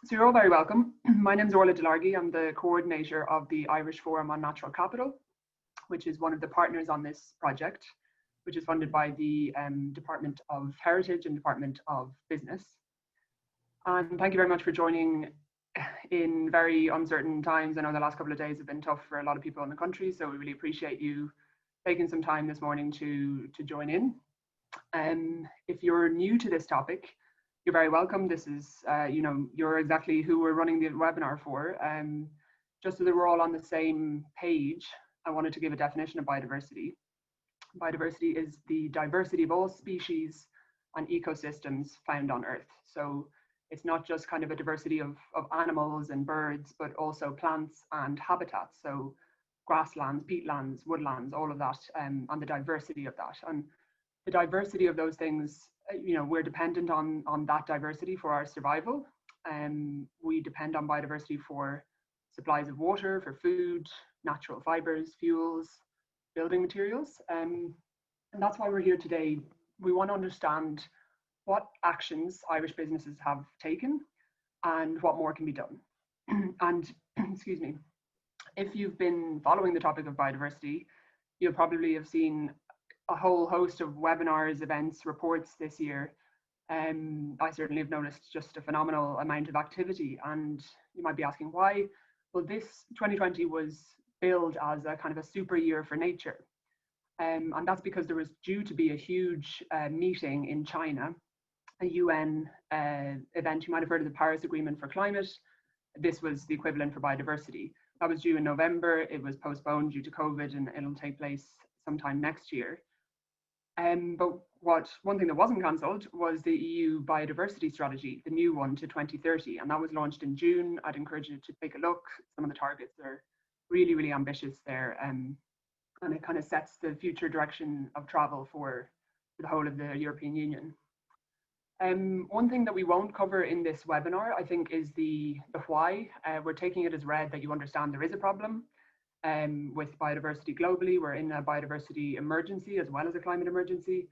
So you're all very welcome. My name is Orla Delargy. I'm the coordinator of the Irish Forum on Natural Capital, which is one of the partners on this project, which is funded by the Department of Heritage and Department of Business. And thank you very much for joining in very uncertain times. I know the last couple of days have been tough for a lot of people in the country, so we really appreciate you taking some time this morning to join in. If you're new to this topic, you're very welcome. This is, you're exactly who we're running the webinar for. Just so that we're all on the same page, I wanted to give a definition of biodiversity. Biodiversity is the diversity of all species and ecosystems found on Earth. So it's not just kind of a diversity of animals and birds, but also plants and habitats. So grasslands, peatlands, woodlands, all of that, and the diversity of that. And the diversity of those things, we're dependent on that diversity for our survival. We depend on biodiversity for supplies of water, for food, natural fibers, fuels, building materials. And that's why we're here today. We want to understand what actions Irish businesses have taken and what more can be done. And excuse me, if you've been following the topic of biodiversity, you'll probably have seen a whole host of webinars, events, reports this year. I certainly have noticed just a phenomenal amount of activity, and you might be asking why. Well, this 2020 was billed as a kind of a super year for nature. And that's because there was due to be a huge meeting in China, a UN event. You might have heard of the Paris Agreement for Climate. This was the equivalent for biodiversity. That was due in November. It was postponed due to COVID, and it'll take place sometime next year. But one thing that wasn't cancelled was the EU biodiversity strategy, the new one to 2030, and that was launched in June. I'd encourage you to take a look. Some of the targets are really, really ambitious there, and it kind of sets the future direction of travel for the whole of the European Union. One thing that we won't cover in this webinar, I think, is the why. We're taking it as read that you understand there is a problem with biodiversity globally. We're in a biodiversity emergency as well as a climate emergency.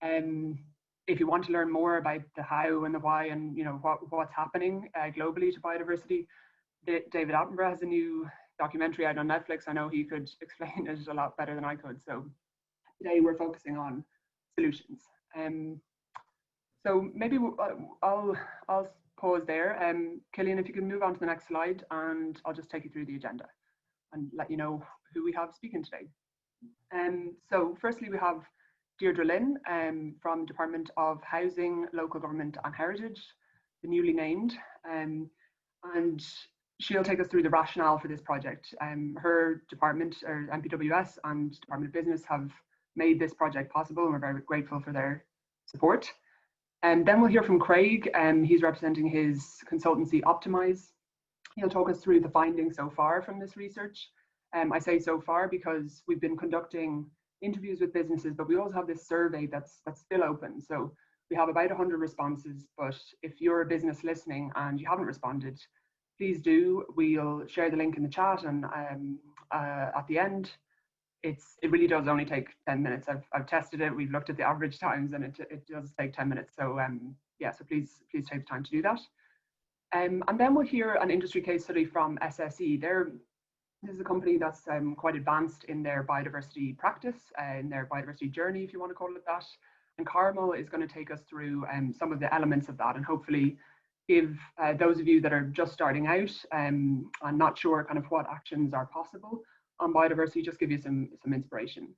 If you want to learn more about the how and the why and what's happening globally to biodiversity, David Attenborough has a new documentary out on Netflix. I know he could explain it a lot better than I could. So today we're focusing on solutions. So maybe I'll pause there. Killian, if you can move on to the next slide, and I'll just take you through the agenda and let you know who we have speaking today. So firstly, we have Deirdre Lynn from Department of Housing, Local Government and Heritage, the newly named, and she'll take us through the rationale for this project. Her department, or MPWS, and Department of Business have made this project possible, and we're very grateful for their support. And then we'll hear from Craig, he's representing his consultancy Optimise. He'll talk us through the findings so far from this research. I say so far because we've been conducting interviews with businesses, but we also have this survey that's still open. So we have about 100 responses, but if you're a business listening and you haven't responded, please do. We'll share the link in the chat, and at the end, it really does only take 10 minutes. I've tested it. We've looked at the average times, and it does take 10 minutes. So yeah, so please take the time to do that. And then we'll hear an industry case study from SSE. This is a company that's quite advanced in their biodiversity practice, in their biodiversity journey, if you want to call it that. And Carmel is going to take us through some of the elements of that, and hopefully give those of you that are just starting out and not sure kind of what actions are possible on biodiversity, just give you some inspiration.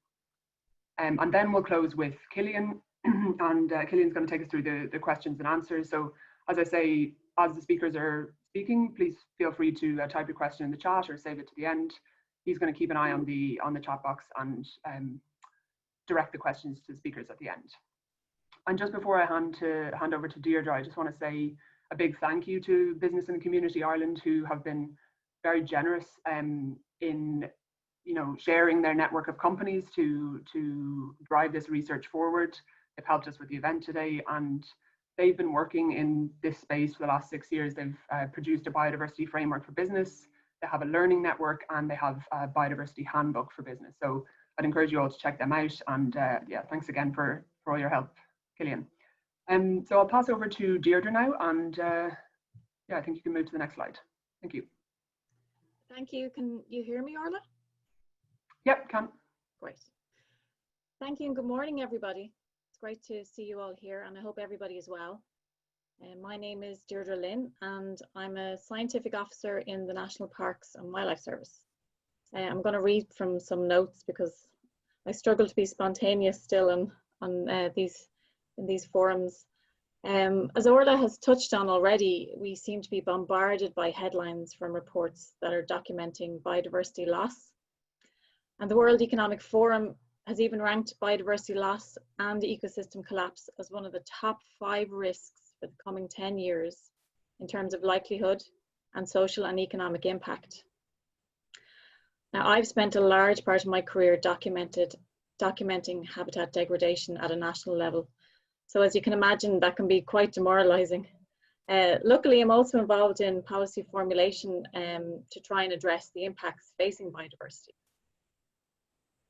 And then we'll close with Killian, and Killian's going to take us through the questions and answers. So as I say, as the speakers are speaking, please feel free to type your question in the chat or save it to the end. He's going to keep an eye on the chat box and direct the questions to the speakers at the end. And just before I hand over to Deirdre, I just want to say a big thank you to Business and Community Ireland, who have been very generous in sharing their network of companies to drive this research forward. They've helped us with the event today, and they've been working in this space for the last 6 years. They've produced a biodiversity framework for business. They have a learning network, and they have a biodiversity handbook for business. So I'd encourage you all to check them out. And yeah, thanks again for all your help, Killian. So I'll pass over to Deirdre now, and yeah, yeah, I think you can move to the next slide. Thank you. Thank you. Can you hear me, Orla? Yep, can. Great. Thank you and good morning, everybody. It's great to see you all here, and I hope everybody is well. My name is Deirdre Lynn, and I'm a scientific officer in the National Parks and Wildlife Service. I'm going to read from some notes because I struggle to be spontaneous still in these forums. As Orla has touched on already, we seem to be bombarded by headlines from reports that are documenting biodiversity loss. And the World Economic Forum has even ranked biodiversity loss and ecosystem collapse as one of the top 5 risks for the coming 10 years in terms of likelihood and social and economic impact. Now, I've spent a large part of my career documenting habitat degradation at a national level. So as you can imagine, that can be quite demoralizing. Luckily, I'm also involved in policy formulation to try and address the impacts facing biodiversity.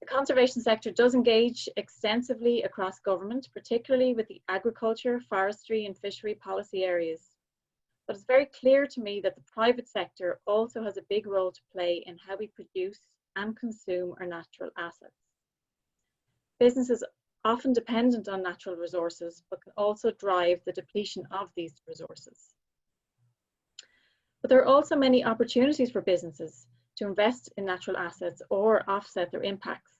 The conservation sector does engage extensively across government, particularly with the agriculture, forestry and fishery policy areas. But it's very clear to me that the private sector also has a big role to play in how we produce and consume our natural assets. Businesses often dependent on natural resources, but can also drive the depletion of these resources. But there are also many opportunities for businesses to invest in natural assets or offset their impacts.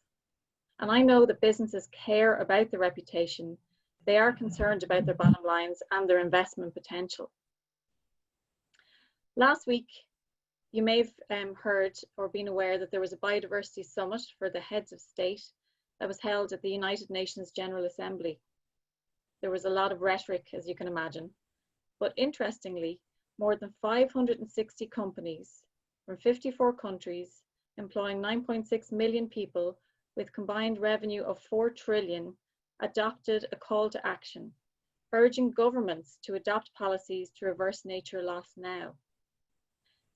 And I know that businesses care about their reputation, they are concerned about their bottom lines and their investment potential. Last week, you may have heard or been aware that there was a biodiversity summit for the heads of state that was held at the United Nations General Assembly. There was a lot of rhetoric, as you can imagine, but interestingly, more than 560 companies from 54 countries, employing 9.6 million people with combined revenue of 4 trillion, adopted a call to action, urging governments to adopt policies to reverse nature loss now.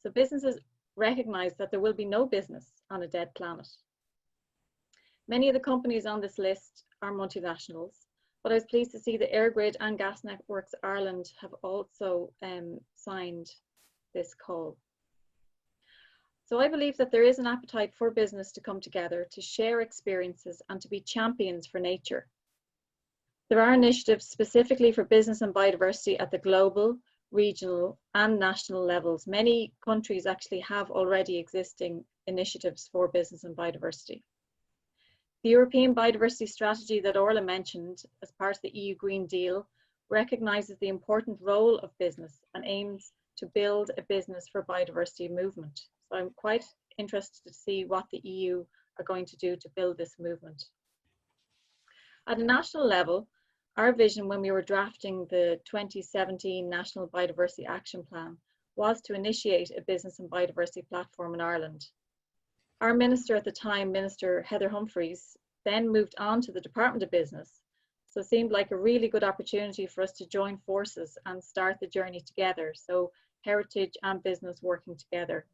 So businesses recognize that there will be no business on a dead planet. Many of the companies on this list are multinationals, but I was pleased to see that Airgrid and Gas Networks Ireland have also signed this call. So I believe that there is an appetite for business to come together, to share experiences and to be champions for nature. There are initiatives specifically for business and biodiversity at the global, regional and national levels. Many countries actually have already existing initiatives for business and biodiversity. The European Biodiversity Strategy that Orla mentioned as part of the EU Green Deal recognises the important role of business and aims to build a business for biodiversity movement. So I'm quite interested to see what the EU are going to do to build this movement. At a national level, our vision when we were drafting the 2017 National Biodiversity Action Plan was to initiate a business and biodiversity platform in Ireland. Our minister at the time, Minister Heather Humphreys, then moved on to the Department of Business. So it seemed like a really good opportunity for us to join forces and start the journey together. So heritage and business working together.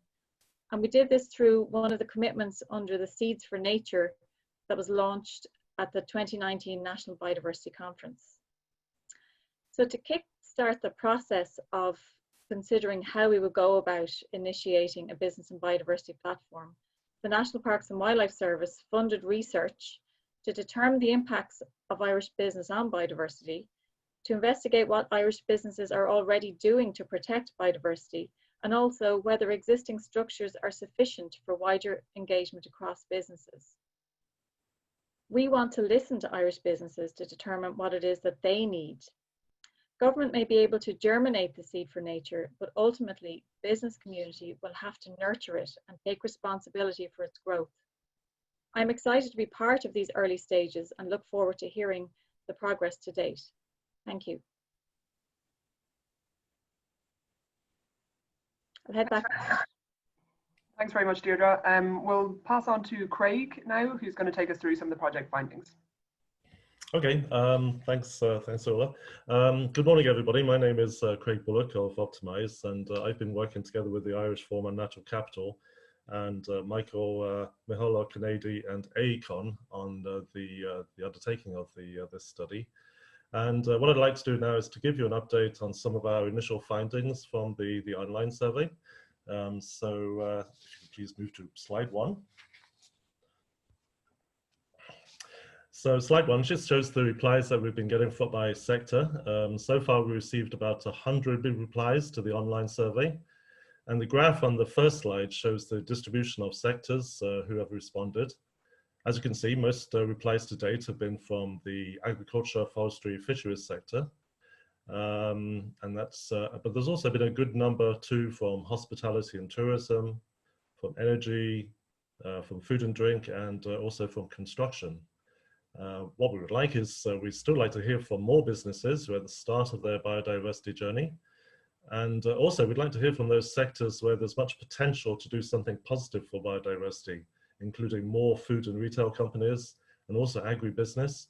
And we did this through one of the commitments under the Seeds for Nature that was launched at the 2019 National Biodiversity Conference. So to kickstart the process of considering how we would go about initiating a business and biodiversity platform, the National Parks and Wildlife Service funded research to determine the impacts of Irish business on biodiversity, to investigate what Irish businesses are already doing to protect biodiversity, and also whether existing structures are sufficient for wider engagement across businesses. We want to listen to Irish businesses to determine what it is that they need. Government may be able to germinate the seed for nature, but ultimately business community will have to nurture it and take responsibility for its growth. I'm excited to be part of these early stages and look forward to hearing the progress to date. Thank you. I'll head back. Thanks very much, Deirdre. We'll pass on to Craig now, who's going to take us through some of the project findings. Okay, thanks Ola. Good morning, everybody. My name is Craig Bullock of Optimise, and I've been working together with the Irish Forum on Natural Capital and Michael Mihola Kennedy and AECON on the undertaking of this study. And what I'd like to do now is to give you an update on some of our initial findings from the online survey. So if you please move to slide 1. So slide 1 just shows the replies that we've been getting by sector. So far we received about 100 replies to the online survey. And the graph on the first slide shows the distribution of sectors who have responded. As you can see, most replies to date have been from the agriculture, forestry, fisheries sector. And that's, but there's also been a good number too from hospitality and tourism, from energy, from food and drink, and also from construction. What we would like is, we'd still like to hear from more businesses who are at the start of their biodiversity journey. And also we'd like to hear from those sectors where there's much potential to do something positive for biodiversity, including more food and retail companies and also agribusiness.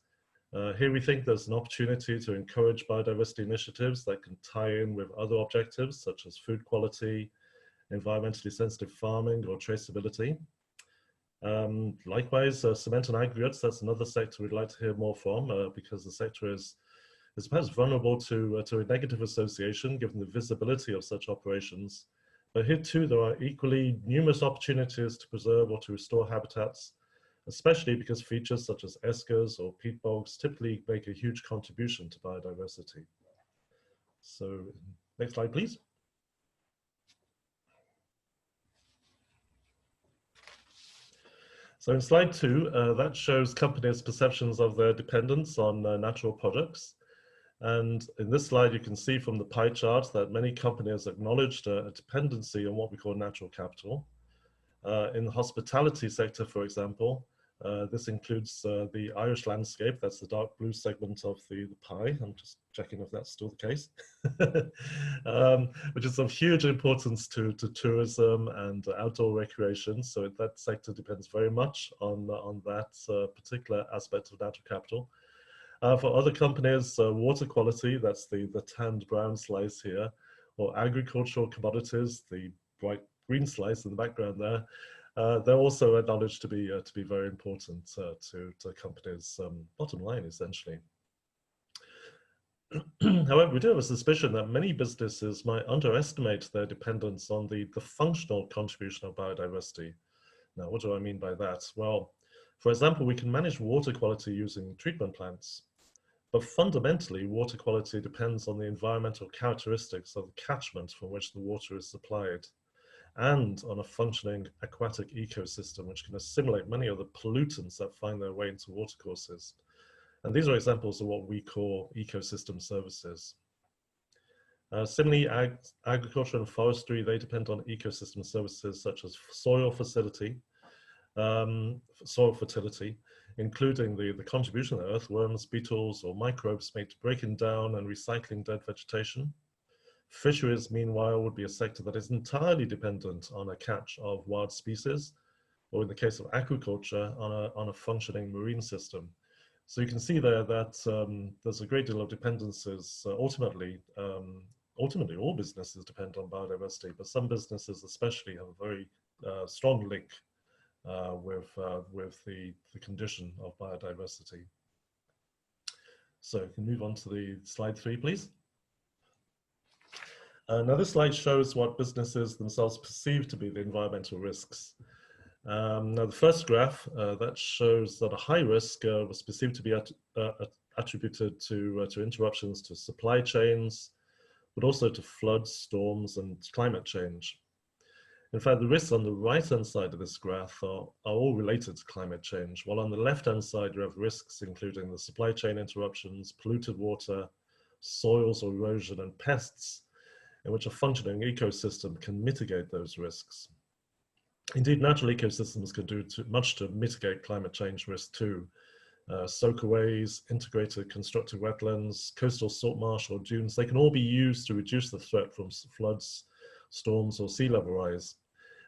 Here we think there's an opportunity to encourage biodiversity initiatives that can tie in with other objectives such as food quality, environmentally sensitive farming, or traceability. Likewise, cement and aggregates, that's another sector we'd like to hear more from because the sector is perhaps vulnerable to a negative association given the visibility of such operations. But here too, there are equally numerous opportunities to preserve or to restore habitats, especially because features such as eskers or peat bogs typically make a huge contribution to biodiversity. So next slide, please. So in slide 2, that shows companies' perceptions of their dependence on natural products. And in this slide, you can see from the pie chart that many companies acknowledged a dependency on what we call natural capital. In the hospitality sector, for example, this includes the Irish landscape. That's the dark blue segment of the pie. I'm just checking if that's still the case, which is of huge importance to tourism and outdoor recreation. So that sector depends very much on that particular aspect of natural capital. For other companies, water quality, that's the tanned brown slice here, or agricultural commodities, the bright green slice in the background there, they're also acknowledged to be very important to companies' bottom line, essentially. However, we do have a suspicion that many businesses might underestimate their dependence on the functional contribution of biodiversity. Now, what do I mean by that? Well, for example, we can manage water quality using treatment plants. But fundamentally, water quality depends on the environmental characteristics of the catchment from which the water is supplied, and on a functioning aquatic ecosystem, which can assimilate many of the pollutants that find their way into watercourses. And these are examples of what we call ecosystem services. Similarly, agriculture and forestry, they depend on ecosystem services such as soil fertility, including the contribution that earthworms, beetles, or microbes make to breaking down and recycling dead vegetation. Fisheries, meanwhile, would be a sector that is entirely dependent on a catch of wild species, or in the case of agriculture, on a functioning marine system. So you can see there that there's a great deal of dependencies. Ultimately, all businesses depend on biodiversity, but some businesses especially have a very strong link with the condition of biodiversity. So you can move on to the slide 3, please. Now this slide shows what businesses themselves perceive to be the environmental risks. Now the first graph, that shows that a high risk was perceived to be attributed to interruptions to supply chains, but also to floods, storms, and climate change. In fact, the risks on the right-hand side of this graph are all related to climate change, while on the left-hand side you have risks including the supply chain interruptions, polluted water, soils erosion, and pests, in which a functioning ecosystem can mitigate those risks. Indeed, natural ecosystems can do much to mitigate climate change risk too. Soakaways, integrated constructed wetlands, coastal salt marsh or dunes, they can all be used to reduce the threat from floods, storms, or sea level rise.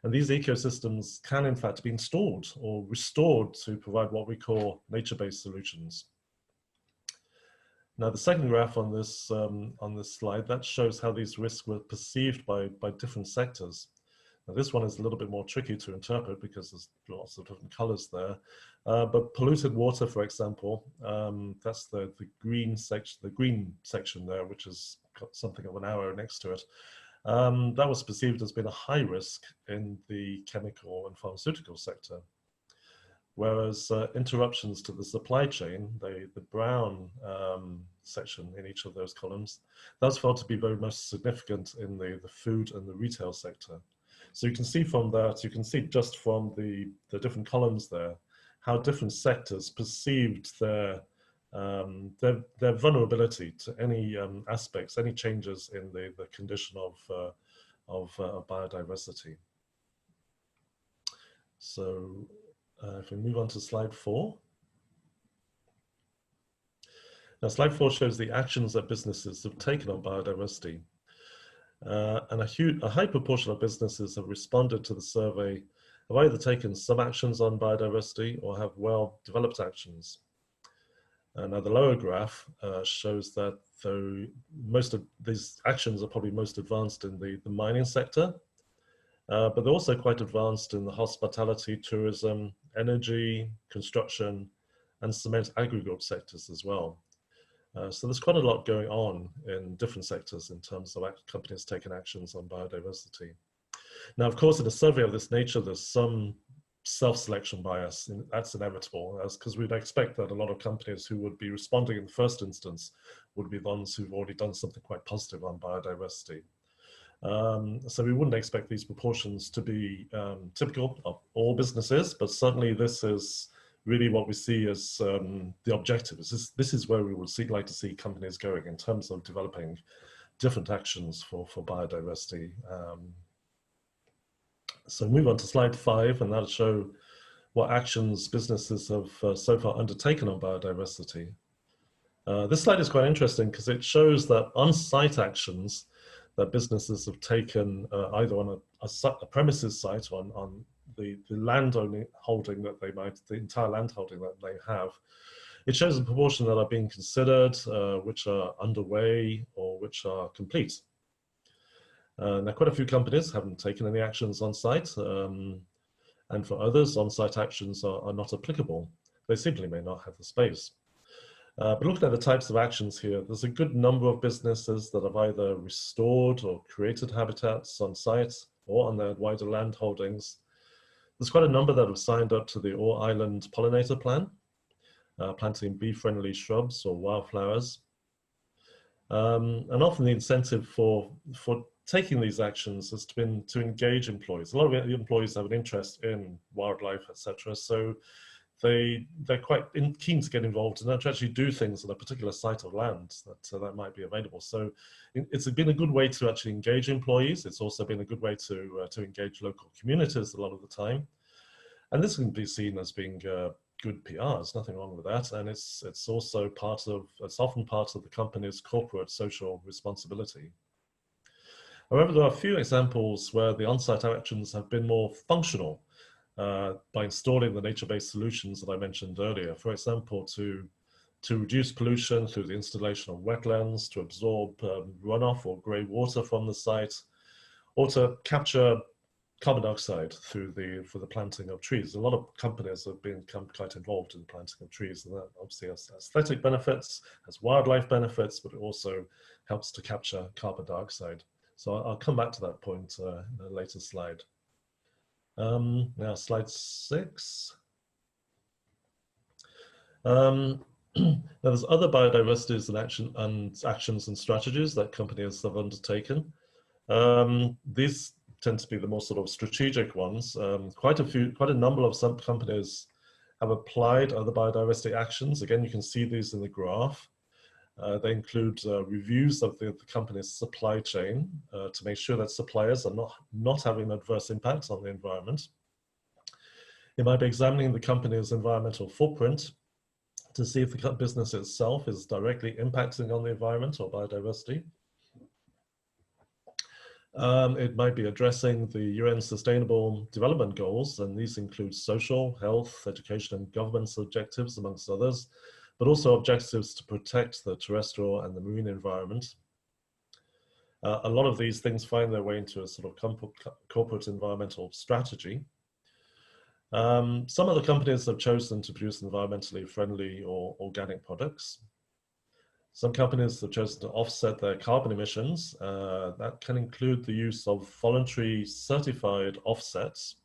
And these ecosystems can in fact be installed or restored to provide what we call nature-based solutions. Now the second graph on this slide, that shows how these risks were perceived by different sectors. Now, this one is a little bit more tricky to interpret because there's lots of different colors there. But polluted water, for example, that's the green section there, which has got something of an arrow next to it. That was perceived as being a high risk in the chemical and pharmaceutical sector. Whereas interruptions to the supply chain, the brown section in each of those columns, that's felt to be very much significant in the food and the retail sector. So you can see from that, you can see just from the different columns there, how different sectors perceived their vulnerability to any aspects, any changes in the condition of biodiversity. So if we move on to slide 4. Now, slide 4 shows the actions that businesses have taken on biodiversity. And a high proportion of businesses have responded to the survey, have either taken some actions on biodiversity or have well-developed actions. Now, the lower graph shows that though most of these actions are probably most advanced in the mining sector, but they're also quite advanced in the hospitality, tourism, energy, construction, and cement aggregate sectors as well. So there's quite a lot going on in different sectors in terms of companies taking actions on biodiversity. Now, of course, in a survey of this nature, there's some self-selection bias, and that's inevitable, because we'd expect that a lot of companies who would be responding in the first instance would be the ones who've already done something quite positive on biodiversity. So we wouldn't expect these proportions to be typical of all businesses, but certainly this is really what we see as the objective. This is where we would like to see companies going in terms of developing different actions for biodiversity. So move on to slide 5, and that'll show what actions businesses have so far undertaken on biodiversity. This slide is quite interesting because it shows that on-site actions that businesses have taken either on a premises site or on the land holding that they might, the entire land holding that they have. It shows the proportion that are being considered, which are underway or which are complete. Now, quite a few companies haven't taken any actions on site, and for others, on-site actions are not applicable. They simply may not have the space. But looking at the types of actions here, there's a good number of businesses that have either restored or created habitats on site or on their wider land holdings. There's quite a number that have signed up to the All-Island Pollinator Plan, planting bee-friendly shrubs or wildflowers. And often the incentive for taking these actions has been to engage employees. A lot of the employees have an interest in wildlife, etc. So they're quite keen to get involved and to actually do things on a particular site of land that might be available. So it's been a good way to actually engage employees. It's also been a good way to engage local communities a lot of the time. And this can be seen as being good PR. There's nothing wrong with that. And it's also it's often part of the company's corporate social responsibility. However, there are a few examples where the on-site actions have been more functional by installing the nature-based solutions that I mentioned earlier. For example, to reduce pollution through the installation of wetlands, to absorb runoff or grey water from the site, or to capture carbon dioxide for the planting of trees. A lot of companies have become quite involved in the planting of trees, and that obviously has aesthetic benefits, has wildlife benefits, but it also helps to capture carbon dioxide. So I'll come back to that point in a later slide. Now, slide 6. Now, there's other biodiversities and actions and strategies that companies have undertaken. These tend to be the more sort of strategic ones. Quite a number of some companies have applied other biodiversity actions. Again, you can see these in the graph. They include reviews of the company's supply chain to make sure that suppliers are not having adverse impacts on the environment. It might be examining the company's environmental footprint to see if the business itself is directly impacting on the environment or biodiversity. It might be addressing the UN Sustainable Development Goals, and these include social, health, education, and governance objectives, amongst others, but also objectives to protect the terrestrial and the marine environment. A lot of these things find their way into a sort of corporate environmental strategy. Some other companies have chosen to produce environmentally friendly or organic products. Some companies have chosen to offset their carbon emissions. That can include the use of voluntary certified offsets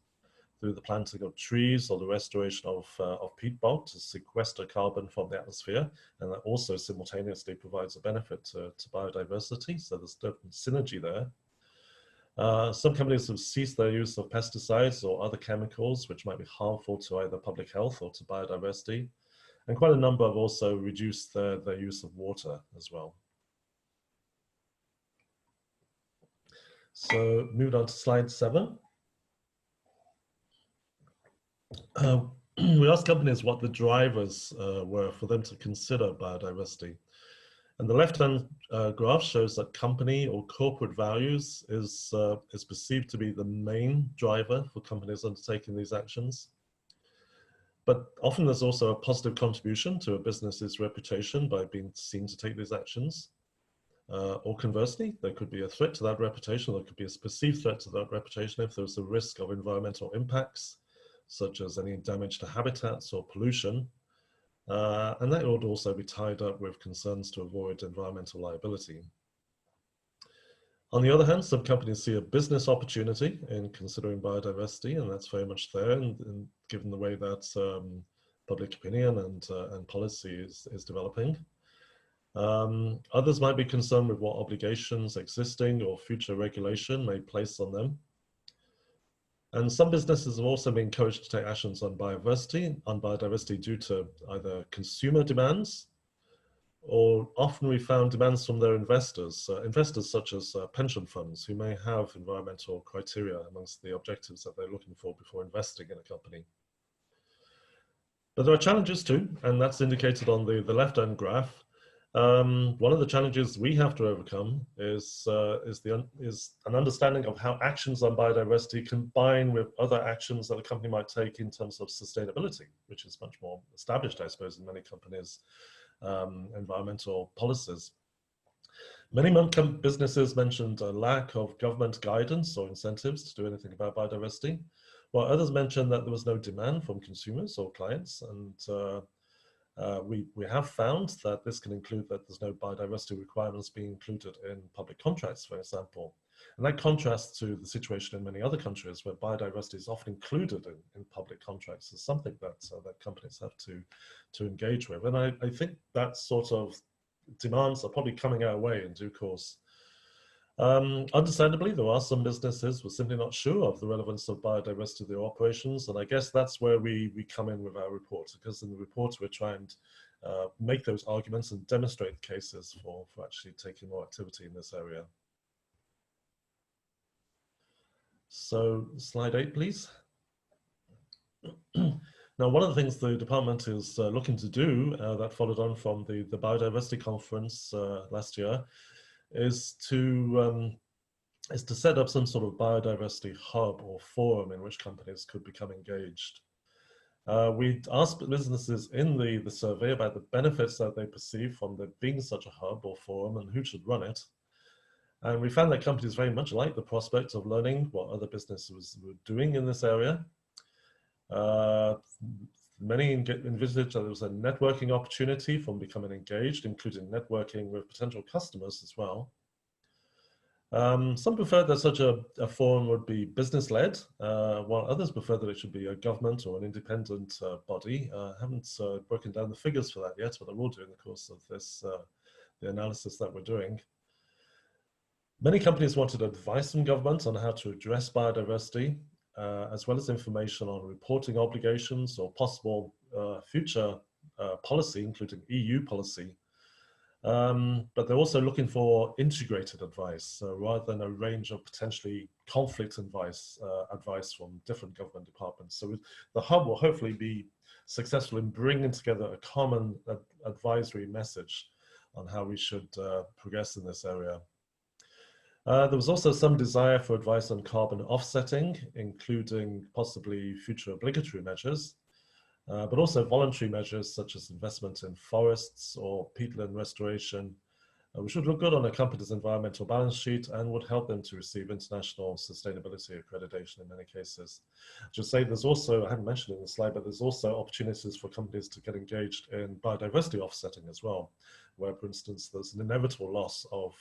through the planting of trees or the restoration of peat bog to sequester carbon from the atmosphere. And that also simultaneously provides a benefit to biodiversity. So there's different synergy there. Some companies have ceased their use of pesticides or other chemicals which might be harmful to either public health or to biodiversity. And quite a number have also reduced their use of water as well. So moving on to slide 7. We asked companies what the drivers were for them to consider biodiversity. And the left-hand graph shows that company or corporate values is perceived to be the main driver for companies undertaking these actions. But often there's also a positive contribution to a business's reputation by being seen to take these actions. Or conversely, there could be a threat to that reputation. There could be a perceived threat to that reputation if there's a risk of environmental impacts, such as any damage to habitats or pollution. And that would also be tied up with concerns to avoid environmental liability. On the other hand, some companies see a business opportunity in considering biodiversity, and that's very much there, and given the way that public opinion and policy is developing. Others might be concerned with what obligations existing or future regulation may place on them. And some businesses have also been encouraged to take actions on biodiversity due to either consumer demands, or often we found demands from their investors, investors such as pension funds who may have environmental criteria amongst the objectives that they're looking for before investing in a company. But there are challenges too, and that's indicated on the left-hand graph. One of the challenges we have to overcome is an understanding of how actions on biodiversity combine with other actions that a company might take in terms of sustainability, which is much more established, I suppose, in many companies' environmental policies. Many businesses mentioned a lack of government guidance or incentives to do anything about biodiversity, while others mentioned that there was no demand from consumers or clients. And we have found that this can include that there's no biodiversity requirements being included in public contracts, for example. And that contrasts to the situation in many other countries where biodiversity is often included in public contracts as something that companies have to engage with. And I think that sort of demands are probably coming our way in due course. Understandably, there are some businesses who are simply not sure of the relevance of biodiversity to their operations, and I guess that's where we come in with our report, because in the report we're trying to make those arguments and demonstrate cases for actually taking more activity in this area. So slide 8, please. Now, one of the things the department is looking to do that followed on from the biodiversity conference last year is to set up some sort of biodiversity hub or forum in which companies could become engaged. We asked businesses in the survey about the benefits that they perceive from there being such a hub or forum and who should run it. And we found that companies very much like the prospect of learning what other businesses were doing in this area. Many envisaged that there was a networking opportunity from becoming engaged, including networking with potential customers as well. Some preferred that such a forum would be business-led, while others preferred that it should be a government or an independent body. Haven't broken down the figures for that yet, but I will do in the course of this, the analysis that we're doing. Many companies wanted advice from government on how to address biodiversity, as well as information on reporting obligations or possible future policy, including EU policy. But they're also looking for integrated advice rather than a range of potentially conflict advice from different government departments. So the hub will hopefully be successful in bringing together a common advisory message on how we should progress in this area. There was also some desire for advice on carbon offsetting, including possibly future obligatory measures, but also voluntary measures such as investment in forests or peatland restoration, which would look good on a company's environmental balance sheet and would help them to receive international sustainability accreditation in many cases. Just say there's also, I haven't mentioned in the slide, but there's also opportunities for companies to get engaged in biodiversity offsetting as well, where, for instance, there's an inevitable loss of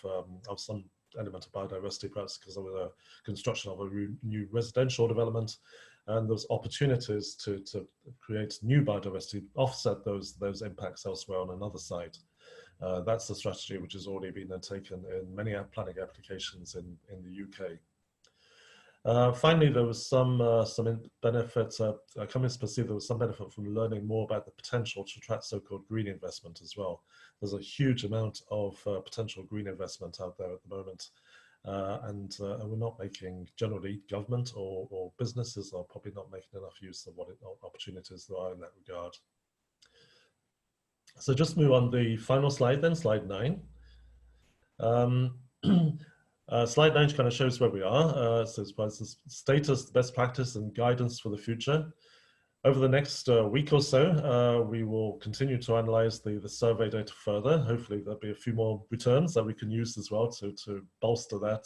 some element of biodiversity, perhaps because of the construction of a new residential development, and there's opportunities to create new biodiversity, offset those impacts elsewhere on another site. That's a strategy which has already been taken in many planning applications in the UK. Finally, there was some benefit, companies perceived there was some benefit from learning more about the potential to attract so-called green investment as well. There's a huge amount of potential green investment out there at the moment. And we're not making, generally, government or businesses are probably not making enough use of what opportunities there are in that regard. So just move on the final slide then, slide 9. Slide 9 kind of shows where we are. So it's the status, best practice and guidance for the future. Over the next week or so, we will continue to analyze the survey data further. Hopefully there'll be a few more returns that we can use as well to bolster that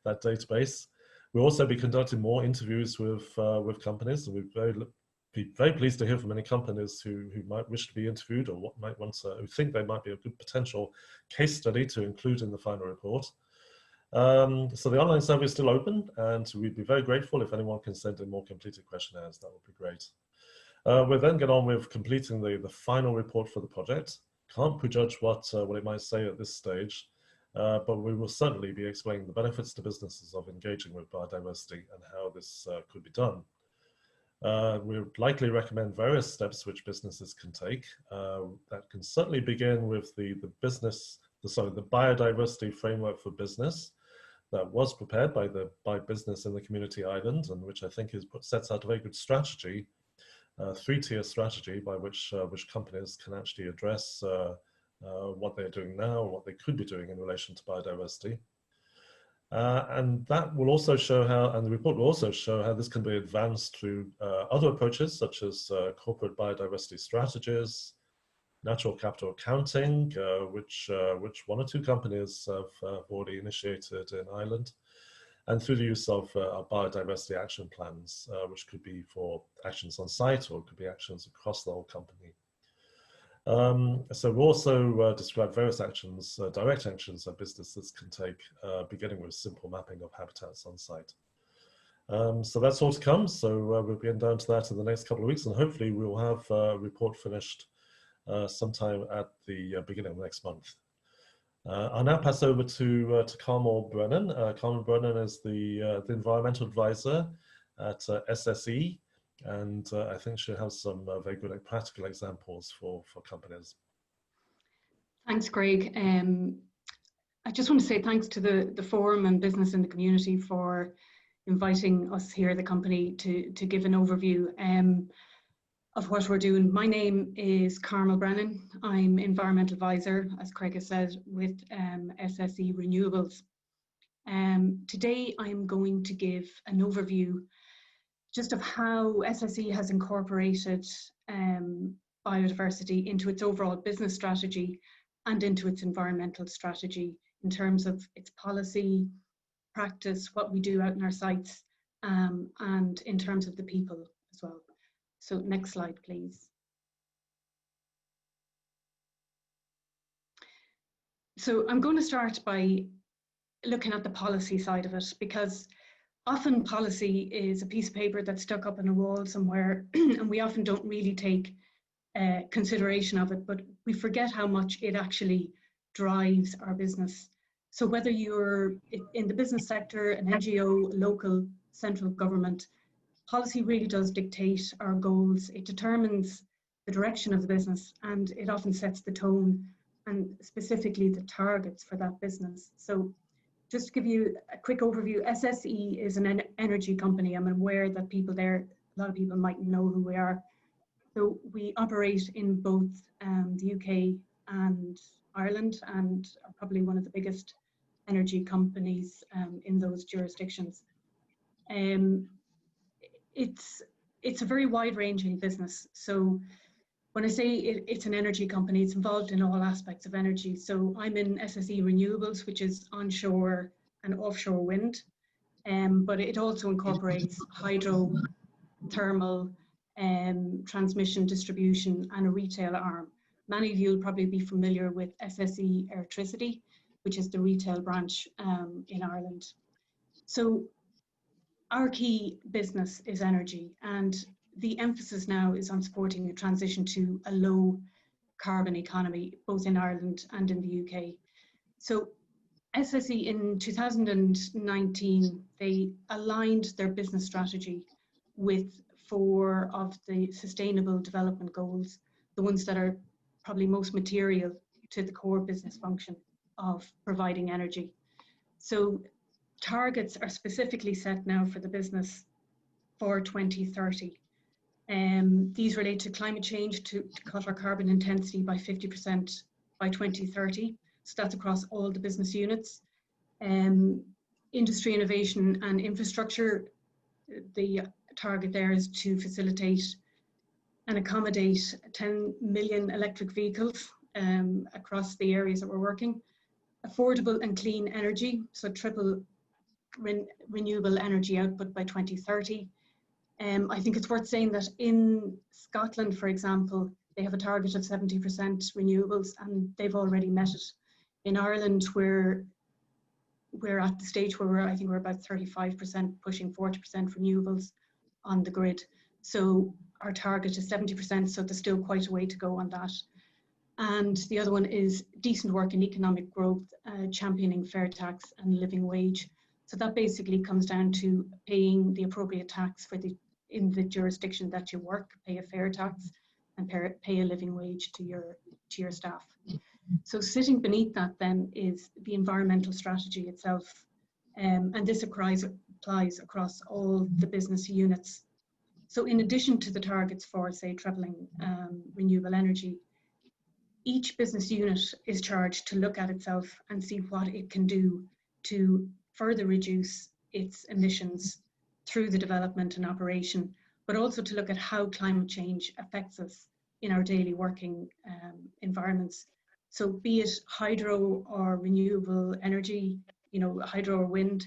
database. We'll also be conducting more interviews with companies, and we're be very pleased to hear from any companies who might wish to be interviewed or what might want to, who think they might be a good potential case study to include in the final report. So the online survey is still open, and we'd be very grateful if anyone can send in more completed questionnaires. That would be great. We'll then get on with completing the final report for the project. Can't prejudge what it might say at this stage, but we will certainly be explaining the benefits to businesses of engaging with biodiversity and how this could be done. We would likely recommend various steps which businesses can take. That can certainly begin with the biodiversity framework for business that was prepared by business in the community island, and which I think sets out a very good strategy, three-tier strategy by which companies can actually address what they're doing now, what they could be doing in relation to biodiversity. And that will also show how, and the report will also show how this can be advanced through other approaches such as corporate biodiversity strategies, natural capital accounting, which one or two companies have already initiated in Ireland, and through the use of biodiversity action plans, which could be for actions on site or could be actions across the whole company. So we'll also describe various actions, direct actions that businesses can take, beginning with simple mapping of habitats on site. So that's all to come. So we'll be down to that in the next couple of weeks, and hopefully we'll have a report finished sometime at the beginning of next month. I'll now pass over to Carmel Brennan. Carmel Brennan is the environmental advisor at SSE. And I think she has some very good practical examples for companies. Thanks, Craig. I just want to say thanks to the forum and business in the community for inviting us here at the company to give an overview of what we're doing. My name is Carmel Brennan. I'm environmental advisor, as Craig has said, with SSE Renewables. Today I'm going to give an overview just of how SSE has incorporated biodiversity into its overall business strategy and into its environmental strategy in terms of its policy, practice, what we do out in our sites, and in terms of the people as well. So next slide, please. So I'm going to start by looking at the policy side of it, because often policy is a piece of paper that's stuck up on a wall somewhere, and we often don't really take consideration of it, but we forget how much it actually drives our business. So whether you're in the business sector, an NGO, local, central government, policy really does dictate our goals. It determines the direction of the business, and it often sets the tone and specifically the targets for that business. So just to give you a quick overview, SSE is an energy company. I'm aware that people there, a lot of people might know who we are. So we operate in both the UK and Ireland, and are probably one of the biggest energy companies in those jurisdictions. It's a very wide-ranging business. So When I say it's an energy company, it's involved in all aspects of energy. So I'm in SSE Renewables, which is onshore and offshore wind, but it also incorporates hydro, thermal, transmission, distribution, and a retail arm. Many of you will probably be familiar with SSE Electricity, which is the retail branch in Ireland. So our key business is energy, and the emphasis now is on supporting a transition to a low carbon economy, both in Ireland and in the UK. So SSE in 2019, they aligned their business strategy with 4 of the sustainable development goals, the ones that are probably most material to the core business function of providing energy. So targets are specifically set now for the business for 2030. These relate to climate change, to cut our carbon intensity by 50% by 2030. So that's across all the business units. Industry, innovation and infrastructure, the target there is to facilitate and accommodate 10 million electric vehicles across the areas that we're working. Affordable and clean energy, so triple renewable energy output by 2030. I think it's worth saying that in Scotland, for example, they have a target of 70% renewables and they've already met it. In Ireland, we're at the stage where I think we're about 35%, pushing 40% renewables on the grid. So our target is 70%, so there's still quite a way to go on that. And the other one is decent work and economic growth, championing fair tax and living wage. So that basically comes down to paying the appropriate tax in the jurisdiction that you work, pay a fair tax and pay a living wage to your staff. So sitting beneath that then is the environmental strategy itself. And this applies across all the business units. So in addition to the targets for, say, trebling renewable energy, each business unit is charged to look at itself and see what it can do to further reduce its emissions through the development and operation, but also to look at how climate change affects us in our daily working environments. So be it hydro or renewable energy, hydro or wind,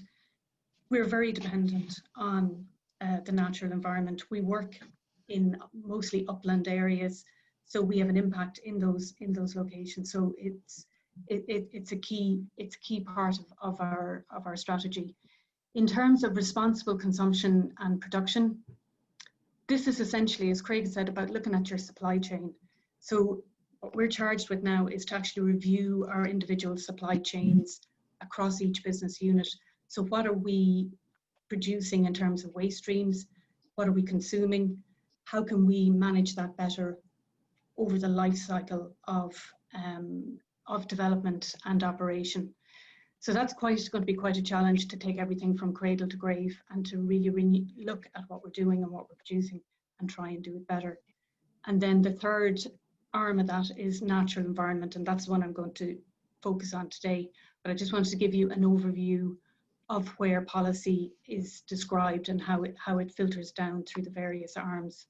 we're very dependent on the natural environment. We work in mostly upland areas, so we have an impact in those locations. So it's a key part of our strategy. In terms of responsible consumption and production, this is essentially, as Craig said, about looking at your supply chain. So what we're charged with now is to actually review our individual supply chains across each business unit. So what are we producing in terms of waste streams? What are we consuming? How can we manage that better over the life cycle of development and operation? So that's going to be quite a challenge, to take everything from cradle to grave and to really look at what we're doing and what we're producing and try and do it better. And then the third arm of that is natural environment, and that's the one I'm going to focus on today. But I just wanted to give you an overview of where policy is described and how it filters down through the various arms.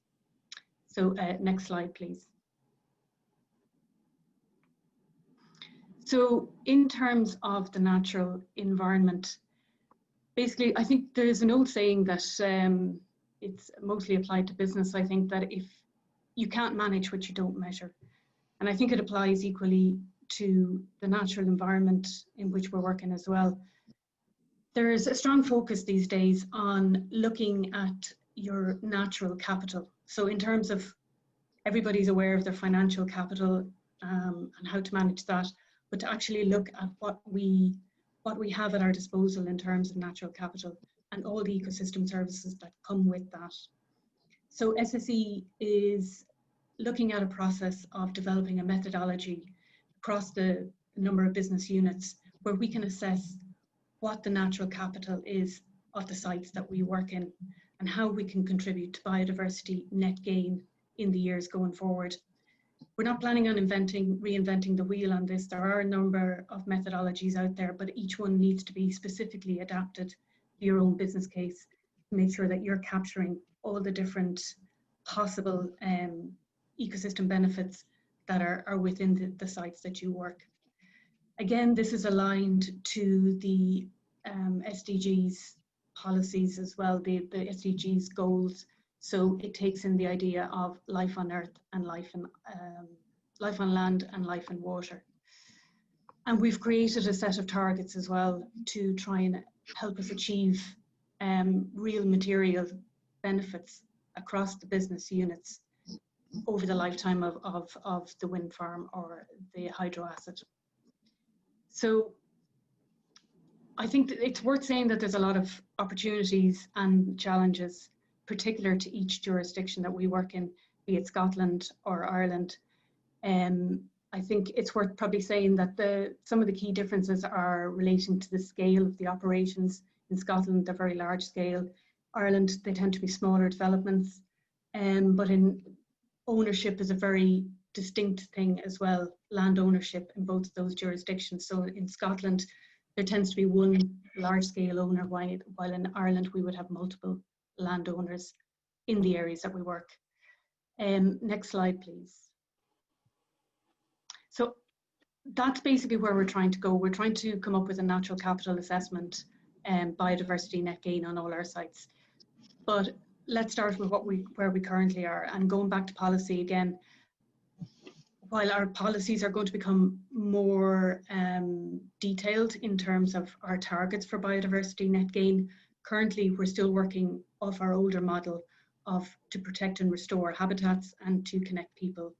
So next slide, please. So in terms of the natural environment, basically, I think there's an old saying that it's mostly applied to business. I think that if you can't manage what you don't measure, and I think it applies equally to the natural environment in which we're working as well. There's a strong focus these days on looking at your natural capital. So in terms of, everybody's aware of their financial capital and how to manage that, but to actually look at what we have at our disposal in terms of natural capital and all the ecosystem services that come with that. So SSE is looking at a process of developing a methodology across the number of business units where we can assess what the natural capital is of the sites that we work in and how we can contribute to biodiversity net gain in the years going forward. We're not planning on reinventing the wheel on this. There are a number of methodologies out there, but each one needs to be specifically adapted to your own business case to make sure that you're capturing all the different possible ecosystem benefits that are within the sites that you work. Again, this is aligned to the SDGs policies as well, the SDGs goals. So it takes in the idea of life on earth and life on land and life in water. And we've created a set of targets as well to try and help us achieve real material benefits across the business units over the lifetime of the wind farm or the hydro asset. So I think that it's worth saying that there's a lot of opportunities and challenges particular to each jurisdiction that we work in, be it Scotland or Ireland. I think it's worth probably saying that some of the key differences are relating to the scale of the operations. In Scotland, they're very large scale. Ireland, they tend to be smaller developments. But in ownership is a very distinct thing as well, land ownership in both of those jurisdictions. So in Scotland, there tends to be one large scale owner, while in Ireland, we would have multiple landowners in the areas that we work. Next slide, please. So that's basically where we're trying to go. We're trying to come up with a natural capital assessment and biodiversity net gain on all our sites. But let's start with where we currently are, and going back to policy again. While our policies are going to become more detailed in terms of our targets for biodiversity net gain, currently we're still working off our older model to protect and restore habitats and to connect people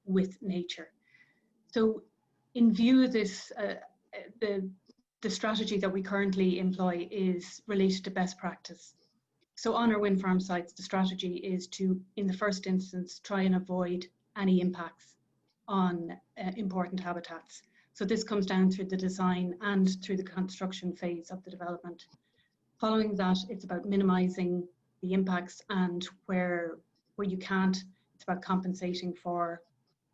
with nature. So in view of this, the strategy that we currently employ is related to best practice. So on our wind farm sites, the strategy is to, in the first instance, try and avoid any impacts on important habitats. So this comes down through the design and through the construction phase of the development. Following that, it's about minimizing the impacts, and where you can't, it's about compensating for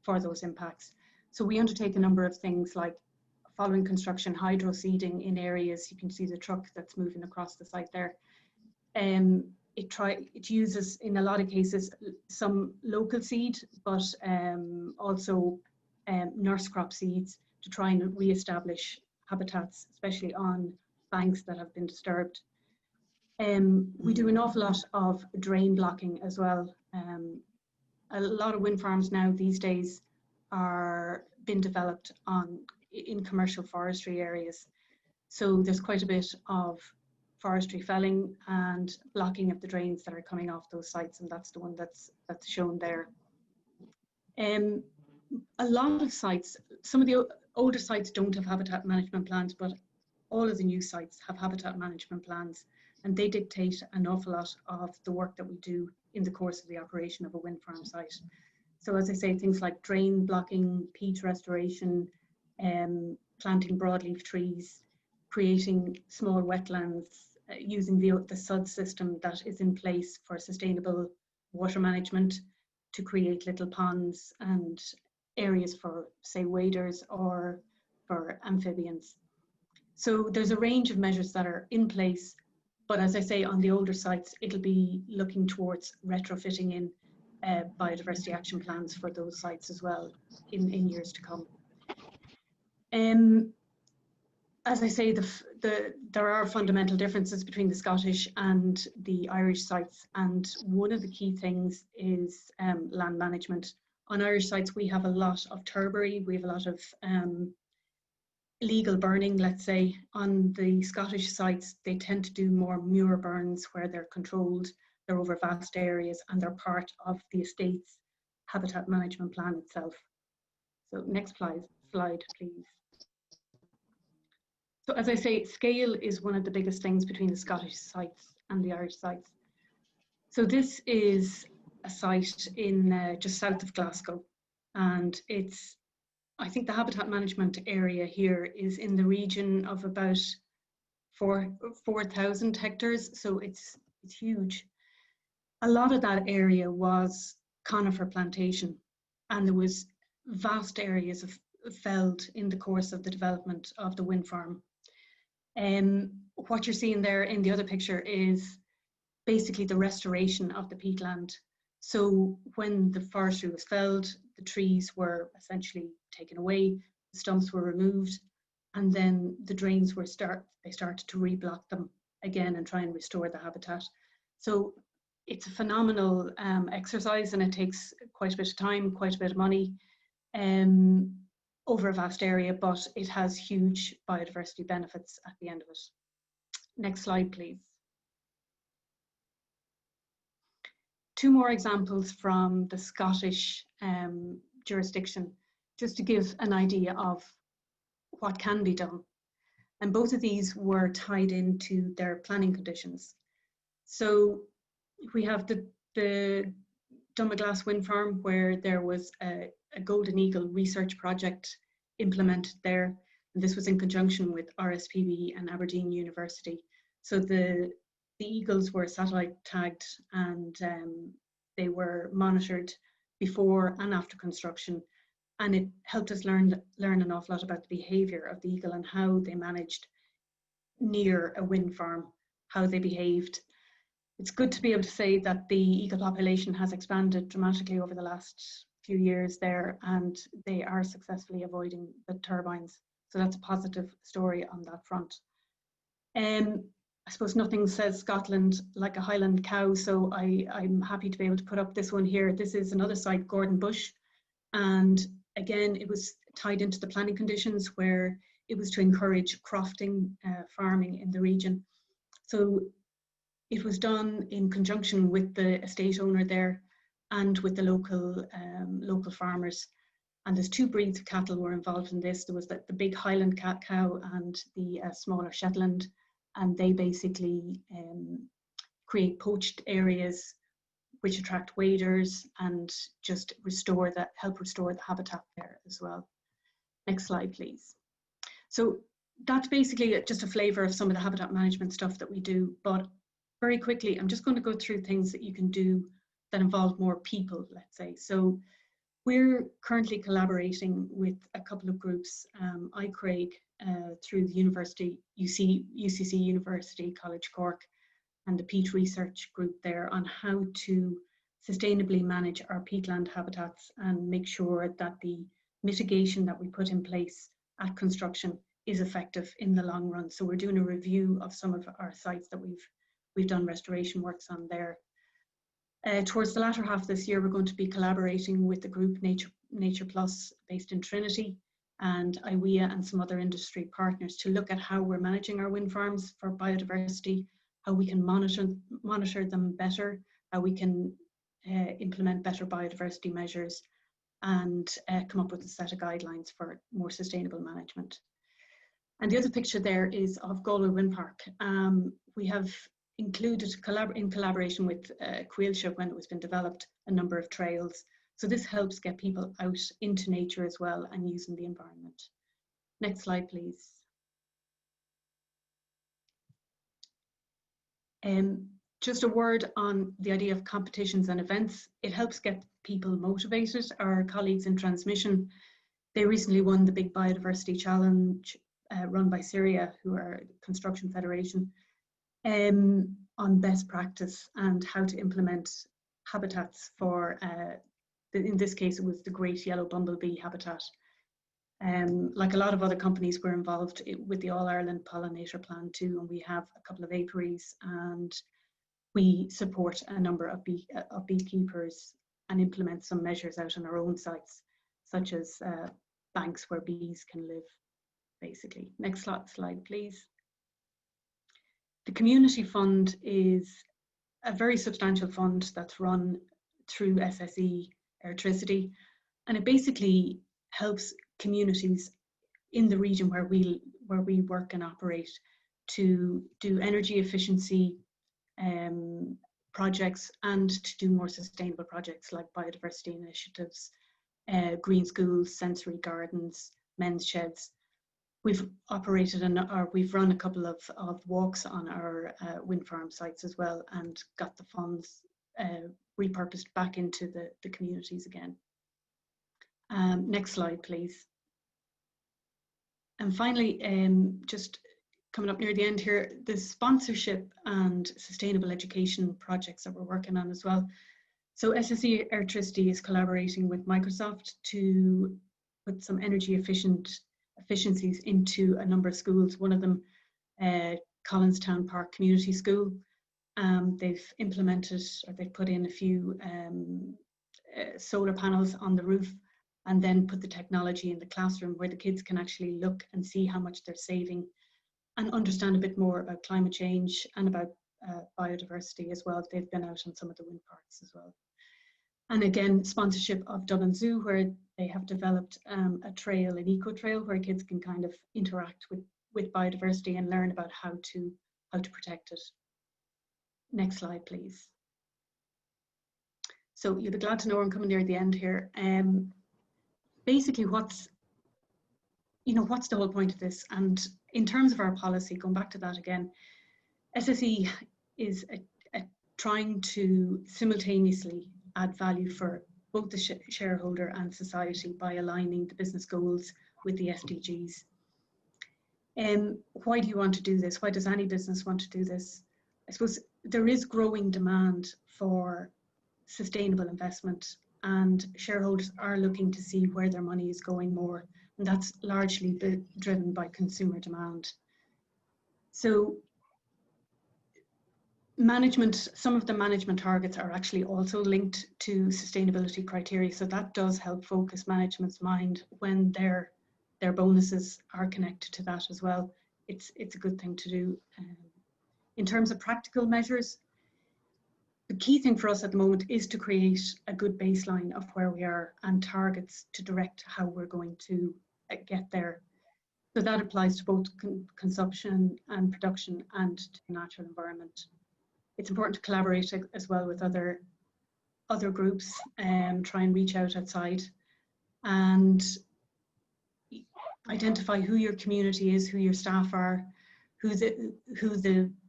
those impacts. So we undertake a number of things like following construction, hydro seeding in areas. You can see the truck that's moving across the site there. It uses, in a lot of cases, some local seed, but also nurse crop seeds to try and re-establish habitats, especially on banks that have been disturbed. We do an awful lot of drain blocking as well. A lot of wind farms now these days are being developed in commercial forestry areas. So there's quite a bit of forestry felling and blocking of the drains that are coming off those sites, and that's the one that's shown there. A lot of sites, some of the older sites don't have habitat management plans, but all of the new sites have habitat management plans, and they dictate an awful lot of the work that we do in the course of the operation of a wind farm site. So as I say, things like drain blocking, peat restoration, planting broadleaf trees, creating small wetlands, using the SUD system that is in place for sustainable water management to create little ponds and areas for, say, waders or for amphibians. So there's a range of measures that are in place, but as I say, on the older sites, it'll be looking towards retrofitting in biodiversity action plans for those sites as well in years to come. As I say, there are fundamental differences between the Scottish and the Irish sites, and one of the key things is land management. On Irish sites, we have a lot of turbery, we have a lot of illegal burning, let's say. On the Scottish sites, they tend to do more muir burns where they're controlled, they're over vast areas, and they're part of the estate's habitat management plan itself. So next slide, please. So as I say, scale is one of the biggest things between the Scottish sites and the Irish sites. So this is a site in just south of Glasgow, and I think the habitat management area here is in the region of about 4,000 hectares, so it's huge. A lot of that area was conifer plantation, and there was vast areas of felled in the course of the development of the wind farm. What you're seeing there in the other picture is basically the restoration of the peatland. So when the forestry was felled, the trees were essentially taken away, the stumps were removed, and then the drains were they started to reblock them again and try and restore the habitat. So it's a phenomenal exercise, and it takes quite a bit of time, quite a bit of money over a vast area, but it has huge biodiversity benefits at the end of it. Next slide, please. Two more examples from the Scottish jurisdiction, just to give an idea of what can be done. And both of these were tied into their planning conditions. So we have the Dunmaglass wind farm, where there was a golden eagle research project implemented there. And this was in conjunction with RSPB and Aberdeen University. So the eagles were satellite tagged, and they were monitored before and after construction. And it helped us learn an awful lot about the behavior of the eagle and how they managed near a wind farm, how they behaved. It's good to be able to say that the eagle population has expanded dramatically over the last few years there, and they are successfully avoiding the turbines. So that's a positive story on that front. I suppose nothing says Scotland like a Highland cow, so I'm happy to be able to put up this one here. This is another site, Gordon Bush, and again, it was tied into the planning conditions where it was to encourage crofting farming in the region. So it was done in conjunction with the estate owner there and with the local farmers. And there's two breeds of cattle were involved in this. There was the big Highland cow and the smaller Shetland, and they basically create poached areas which attract waders and just help restore the habitat there as well. Next slide, please. So that's basically just a flavour of some of the habitat management stuff that we do, but very quickly, I'm just going to go through things that you can do that involve more people, let's say. So we're currently collaborating with a couple of groups, iCraig through the university, UCC University College Cork, and the peat research group there on how to sustainably manage our peatland habitats and make sure that the mitigation that we put in place at construction is effective in the long run. So we're doing a review of some of our sites that we've done restoration works on there. Towards the latter half of this year, we're going to be collaborating with the group Nature Plus based in Trinity and IWEA and some other industry partners to look at how we're managing our wind farms for biodiversity, how we can monitor them better, how we can implement better biodiversity measures, and come up with a set of guidelines for more sustainable management. And the other picture there is of Galway Wind Park. We have included, in collaboration with Quailshire when it was been developed, a number of trails. So this helps get people out into nature as well and using the environment. Next slide, please. Just a word on the idea of competitions and events. It helps get people motivated. Our colleagues in Transmission, they recently won the Big Biodiversity Challenge run by Syria, who are a construction federation, on best practice and how to implement habitats for, in this case, it was the great yellow bumblebee habitat. Like a lot of other companies, we're involved with the All Ireland Pollinator Plan too, and we have a couple of apiaries, and we support a number of beekeepers and implement some measures out on our own sites, such as banks where bees can live, basically. Next slide, please. The Community Fund is a very substantial fund that's run through SSE Electricity, and it basically helps communities in the region where we work and operate to do energy efficiency projects and to do more sustainable projects like biodiversity initiatives, green schools, sensory gardens, men's sheds. We've operated we've run a couple of walks on our wind farm sites as well and got the funds repurposed back into the communities again. Next slide, please. And finally, just coming up near the end here, the sponsorship and sustainable education projects that we're working on as well. So SSE Electricity is collaborating with Microsoft to put some energy efficiencies into a number of schools. One of them, Collinstown Park Community School. They've implemented, or they've put in a few solar panels on the roof, and then put the technology in the classroom where the kids can actually look and see how much they're saving and understand a bit more about climate change and about biodiversity as well. They've been out on some of the wind parks as well. And again, sponsorship of Dublin Zoo, where they have developed a trail, an eco trail, where kids can kind of interact with biodiversity and learn about how to protect it. Next slide, please. So you'll be glad to know I'm coming near the end here. Basically, what's the whole point of this? And in terms of our policy, going back to that again, SSE is trying to simultaneously add value for both the shareholder and society by aligning the business goals with the SDGs. Why do you want to do this? Why does any business want to do this? I suppose there is growing demand for sustainable investment, and shareholders are looking to see where their money is going more, and that's largely driven by consumer demand. So some of the management targets are actually also linked to sustainability criteria, so that does help focus management's mind when their bonuses are connected to that as well. It's a good thing to do. In terms of practical measures, the key thing for us at the moment is to create a good baseline of where we are and targets to direct how we're going to get there. So that applies to both consumption and production and to the natural environment. It's important to collaborate as well with other groups and try and reach out outside and identify who your community is, who your staff are,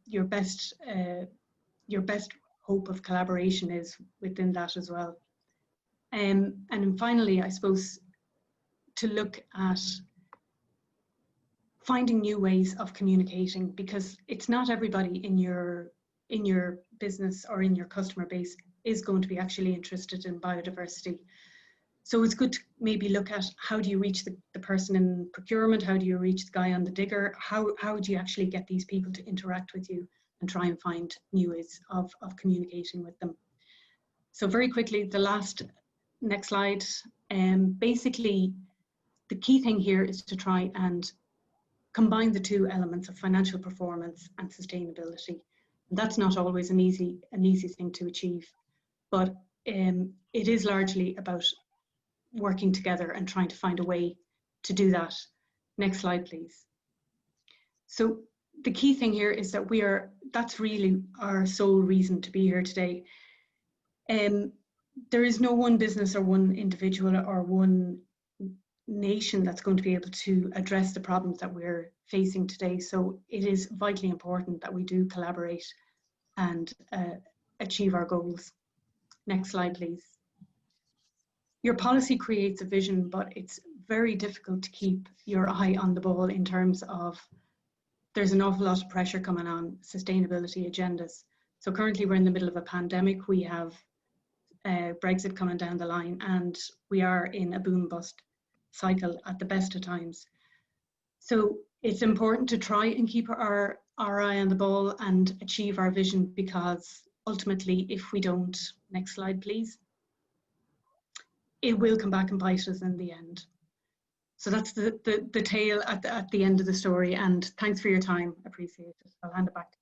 your best hope of collaboration is within that as well. And then finally, I suppose, to look at finding new ways of communicating, because it's not everybody in your business or in your customer base is going to be actually interested in biodiversity. So it's good to maybe look at how do you reach the person in procurement, how do you reach the guy on the digger, how do you actually get these people to interact with you and try and find new ways of communicating with them. So very quickly, the next slide. Basically, the key thing here is to try and combine the two elements of financial performance and sustainability. And that's not always an easy thing to achieve, but it is largely about working together and trying to find a way to do that. Next slide, please. So the key thing here is that that's really our sole reason to be here today. There is no one business or one individual or one nation that's going to be able to address the problems that we're facing today. So it is vitally important that we do collaborate and achieve our goals. Next slide, please. Your policy creates a vision, but it's very difficult to keep your eye on the ball in terms of there's an awful lot of pressure coming on sustainability agendas. So currently we're in the middle of a pandemic. We have Brexit coming down the line, and we are in a boom-bust cycle at the best of times. So it's important to try and keep our eye on the ball and achieve our vision, because ultimately, if we don't, next slide, please, it will come back and bite us in the end. So that's the tale at the end of the story, and thanks for your time. Appreciate it. I'll hand it back to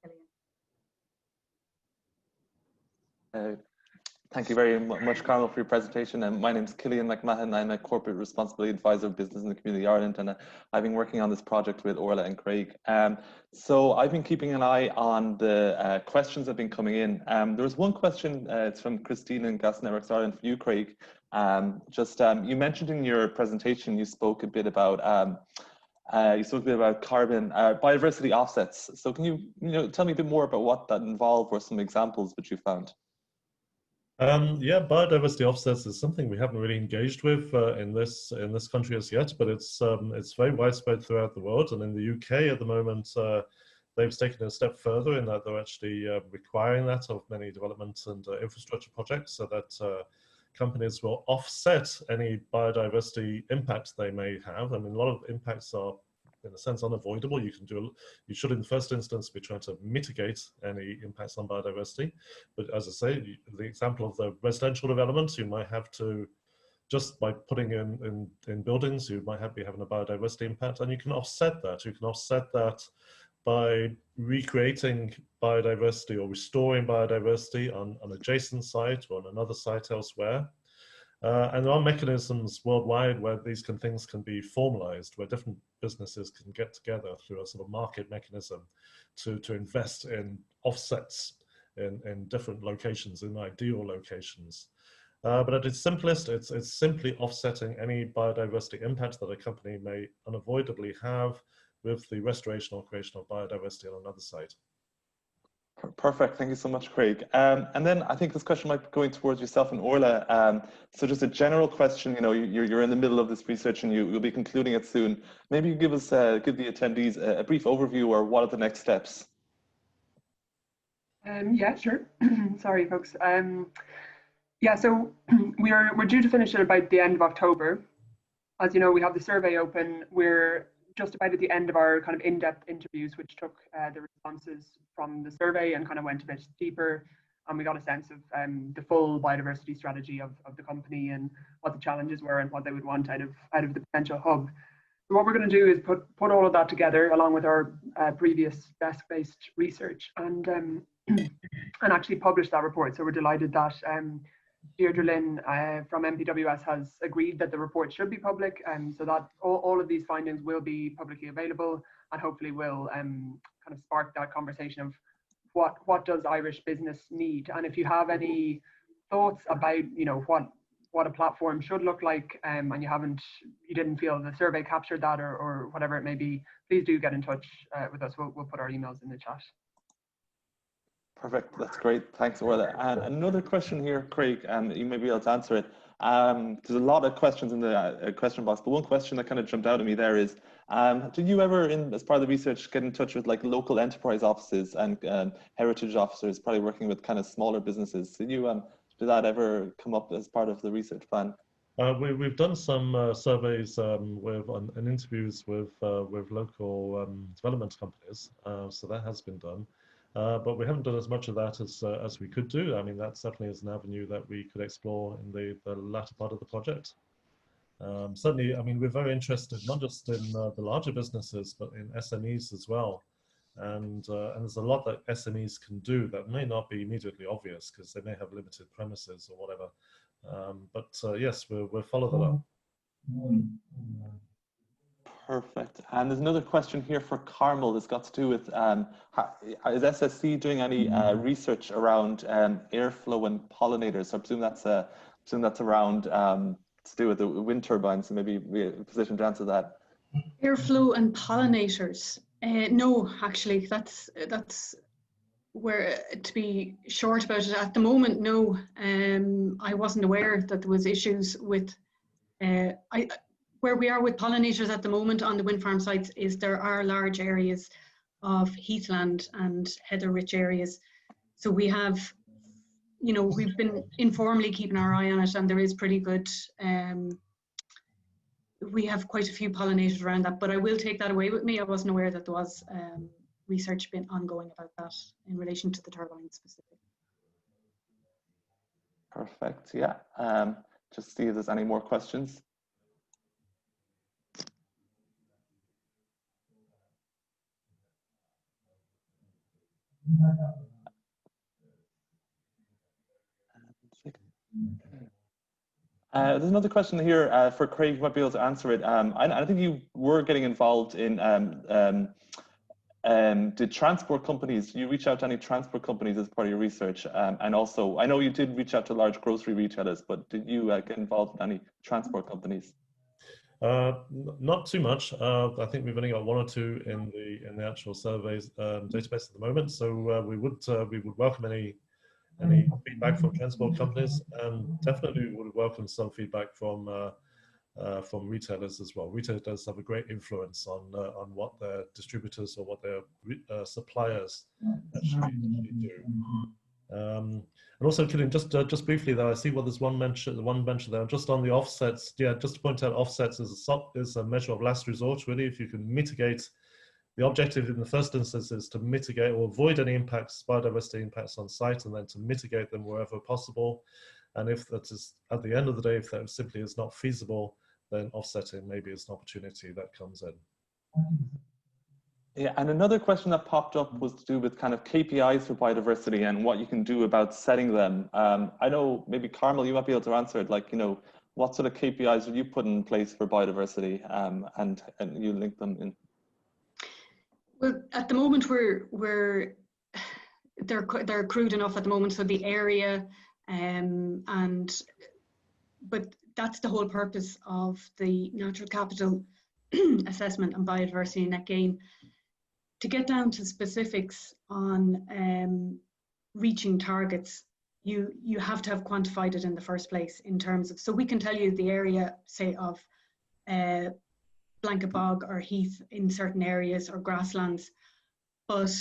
Killian. Thank you very much, Carmel, for your presentation. And my name is Killian McMahon. I'm a Corporate Responsibility Advisor of Business in the Community Ireland, and I've been working on this project with Orla and Craig. So I've been keeping an eye on the questions that have been coming in. There was one question, it's from Christine in Gas Networks Ireland for you, Craig. You mentioned in your presentation, you spoke a bit about carbon biodiversity offsets. So can you tell me a bit more about what that involved, or some examples which you found? Yeah, biodiversity offsets is something we haven't really engaged with in this country as yet, but it's very widespread throughout the world. And in the UK at the moment, they've taken a step further in that they're actually requiring that of many development and infrastructure projects, so that companies will offset any biodiversity impact they may have. I mean, a lot of impacts are, in a sense, unavoidable. You should, in the first instance, be trying to mitigate any impacts on biodiversity. But as I say, the example of the residential development, you might have to, just by putting in buildings, you might be having a biodiversity impact, and you can offset that. You can offset that by recreating biodiversity or restoring biodiversity on an adjacent site or on another site elsewhere. And there are mechanisms worldwide where these things can be formalized, where different businesses can get together through a sort of market mechanism to invest in offsets in different locations, in ideal locations. But at its simplest, it's simply offsetting any biodiversity impact that a company may unavoidably have with the restoration or creation of biodiversity on another site. Perfect. Thank you so much, Craig. And then I think this question might be going towards yourself and Orla. So just a general question, you're in the middle of this research and you'll be concluding it soon. Maybe you give the attendees a brief overview, or what are the next steps? Yeah, sure. Sorry, folks. Yeah, so we're due to finish it about the end of October. As you know, we have the survey open. We're just about at the end of our kind of in-depth interviews, which took the responses from the survey and kind of went a bit deeper. And we got a sense of the full biodiversity strategy of the company and what the challenges were and what they would want out of the potential hub. So what we're going to do is put all of that together along with our previous desk-based research and actually publish that report. So we're delighted that Deirdre Lynn from MPWS has agreed that the report should be public, so that all of these findings will be publicly available, and hopefully will kind of spark that conversation of what does Irish business need. And if you have any thoughts about what a platform should look like, and you didn't feel the survey captured that, or whatever it may be, please do get in touch with us. We'll put our emails in the chat. Perfect. That's great. Thanks, Orla. And another question here, Craig, you may be able to answer it. There's a lot of questions in the question box, but one question that kind of jumped out at me there is, did you ever, as part of the research, get in touch with like local enterprise offices and heritage officers, probably working with kind of smaller businesses? Did that ever come up as part of the research plan? We've done some surveys and interviews with local development companies, so that has been done. But we haven't done as much of that as we could do. I mean, that certainly is an avenue that we could explore in the latter part of the project. Certainly, I mean, we're very interested not just in the larger businesses, but in SMEs as well. And there's a lot that SMEs can do that may not be immediately obvious because they may have limited premises or whatever. But yes, we'll follow that up. Perfect. And there's another question here for Carmel that's got to do with, is SSC doing any research around airflow and pollinators? So I presume that's around to do with the wind turbines, so maybe we're in a position to answer that. Airflow and pollinators. No, actually, that's where, to be short about it, at the moment, no. I wasn't aware that there was issues with where we are with pollinators at the moment on the wind farm sites is there are large areas of heathland and heather-rich areas. So we have, we've been informally keeping our eye on it, and there is pretty good, we have quite a few pollinators around that, but I will take that away with me. I wasn't aware that there was research been ongoing about that in relation to the turbines specifically. Perfect, yeah. Just see if there's any more questions. There's another question here for Craig, who might be able to answer it. I think you were getting involved in did transport companies, you reach out to any transport companies as part of your research? And also, I know you did reach out to large grocery retailers, but did you get involved in any transport companies? Not too much. I think we've only got one or two in the actual surveys database at the moment. So we would welcome any feedback from transport companies, and definitely would welcome some feedback from from retailers as well. Retailers have a great influence on what their distributors or what their suppliers actually do. And also, Killian, just briefly though, I see there's one mention there, just on the offsets. Yeah, just to point out, offsets is a measure of last resort, really. If you can mitigate, the objective in the first instance is to mitigate or avoid any impacts, biodiversity impacts on site, and then to mitigate them wherever possible. And if that is, at the end of the day, if that simply is not feasible, then offsetting maybe is an opportunity that comes in. Yeah, and another question that popped up was to do with kind of KPIs for biodiversity and what you can do about setting them. I know maybe Carmel, you might be able to answer it. Like, you know, what sort of KPIs would you put in place for biodiversity, and you link them in? Well, at the moment they're crude enough at the moment. So the area, but that's the whole purpose of the natural capital assessment and biodiversity net gain. To get down to specifics on reaching targets, you have to have quantified it in the first place in terms of, so we can tell you the area, say, of blanket bog or heath in certain areas or grasslands, but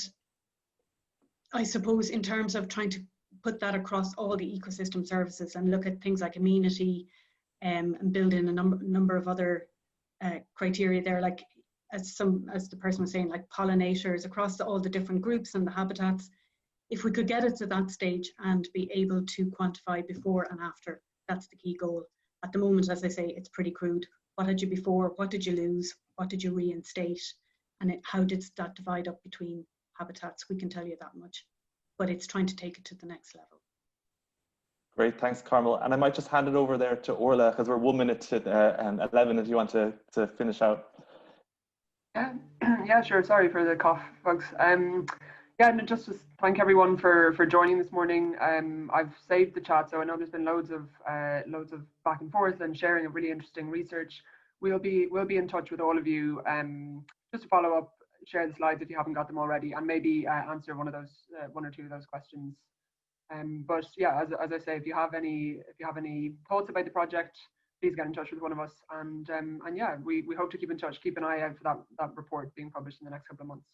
I suppose in terms of trying to put that across all the ecosystem services and look at things like amenity and build in a number of other criteria there, like as the person was saying, like pollinators across all the different groups and the habitats. If we could get it to that stage and be able to quantify before and after, that's the key goal. At the moment, as I say, it's pretty crude. What had you before? What did you lose? What did you reinstate? And how did that divide up between habitats? We can tell you that much, but it's trying to take it to the next level. Great, thanks, Carmel. And I might just hand it over there to Orla, because we're 1 minute to 11 if you want to finish out. Yeah, sure. Sorry for the cough, folks. Yeah, and just thank everyone for joining this morning. I've saved the chat, so I know there's been loads of back and forth and sharing of really interesting research. We'll be in touch with all of you just to follow up, share the slides if you haven't got them already, and maybe answer one or two of those questions. But yeah, as I say, if you have any thoughts about the project, please get in touch with one of us. And yeah, we hope to keep in touch. Keep an eye out for that report being published in the next couple of months.